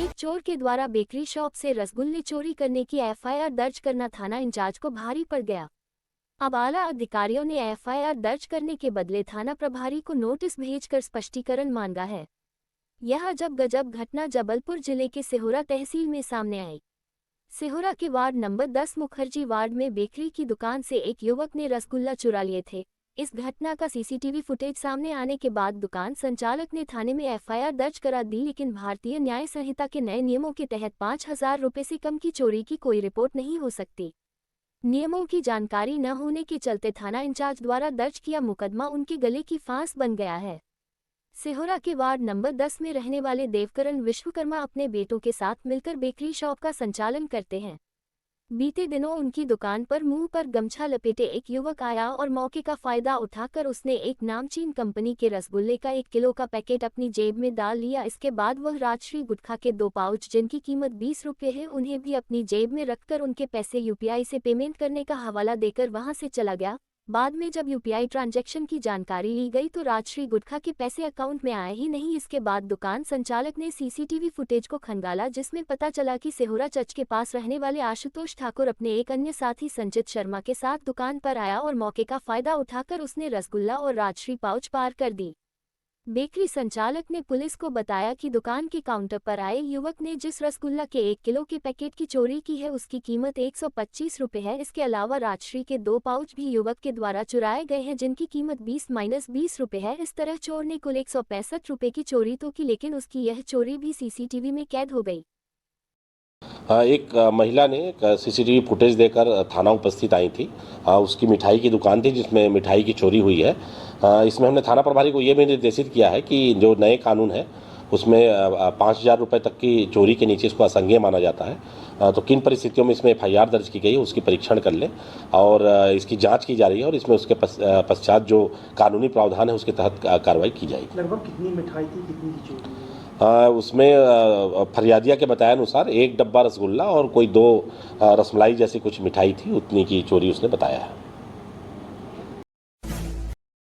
एक चोर के द्वारा बेकरी शॉप से रसगुल्ले चोरी करने की एफआईआर दर्ज करना थाना इंचार्ज को भारी पड़ गया। अब आला अधिकारियों ने एफआईआर दर्ज करने के बदले थाना प्रभारी को नोटिस भेजकर स्पष्टीकरण मांगा है। यह अजब गजब घटना जबलपुर जिले के सिहोरा तहसील में सामने आई। सिहोरा के वार्ड नंबर 10 मुखर्जी वार्ड में बेकरी की दुकान से एक युवक ने रसगुल्ला चुरा लिए थे। इस घटना का सीसीटीवी फुटेज सामने आने के बाद दुकान संचालक ने थाने में एफआईआर दर्ज करा दी, लेकिन भारतीय न्याय संहिता के नए नियमों के तहत 5,000 रुपये से कम की चोरी की कोई रिपोर्ट नहीं हो सकती। नियमों की जानकारी न होने के चलते थाना इंचार्ज द्वारा दर्ज किया मुकदमा उनके गले की फांस बन गया है। सिहोरा के वार्ड नंबर 10 में रहने वाले देवकरण विश्वकर्मा अपने बेटों के साथ मिलकर बेकरी शॉप का संचालन करते हैं। बीते दिनों उनकी दुकान पर मुंह पर गमछा लपेटे एक युवक आया और मौके का फायदा उठाकर उसने एक नामचीन कंपनी के रसगुल्ले का 1 किलो का पैकेट अपनी जेब में डाल लिया। इसके बाद वह राजश्री गुटखा के 2 पाउच जिनकी कीमत 20 रुपये है उन्हें भी अपनी जेब में रखकर उनके पैसे यूपीआई से पेमेंट करने का हवाला देकर वहां से चला गया। बाद में जब यूपीआई ट्रांजैक्शन की जानकारी ली गई तो राजश्री गुटखा के पैसे अकाउंट में आए ही नहीं। इसके बाद दुकान संचालक ने सीसीटीवी फुटेज को खंगाला, जिसमें पता चला कि सिहोरा चर्च के पास रहने वाले आशुतोष ठाकुर अपने एक अन्य साथी संचित शर्मा के साथ दुकान पर आया और मौके का फायदा उठाकर उसने रसगुल्ला और राजश्री पाउच पार कर दी। बेकरी संचालक ने पुलिस को बताया कि दुकान के काउंटर पर आए युवक ने जिस रसगुल्ला के 1 किलो के पैकेट की चोरी की है उसकी कीमत 125 रुपये है। इसके अलावा राजश्री के 2 पाउच भी युवक के द्वारा चुराए गए हैं जिनकी कीमत 20-20 रुपये है। इस तरह चोर ने कुल 165 रुपये की चोरी तो की, लेकिन उसकी यह चोरी भी सीसीटीवी में कैद हो गई। एक महिला ने सीसीटीवी फुटेज देकर थाना उपस्थित आई थी। उसकी मिठाई की दुकान थी जिसमें मिठाई की चोरी हुई है। इसमें हमने थाना प्रभारी को ये भी निर्देशित किया है कि जो नए कानून है उसमें 5,000 रुपये तक की चोरी के नीचे इसको असंज्ञेय माना जाता है। तो किन परिस्थितियों में इसमें एफआईआर दर्ज की गई है उसकी परीक्षण कर लें और इसकी जांच की जा रही है और इसमें उसके पश्चात जो कानूनी प्रावधान है उसके तहत कार्रवाई की जाएगी। लगभग कितनी मिठाई थी, कितनी की चोरी? उसमें फरियादिया के बताए अनुसार 1 डब्बा रसगुल्ला और कोई 2 रसमलाई जैसी कुछ मिठाई थी, उतनी की चोरी उसने बताया है।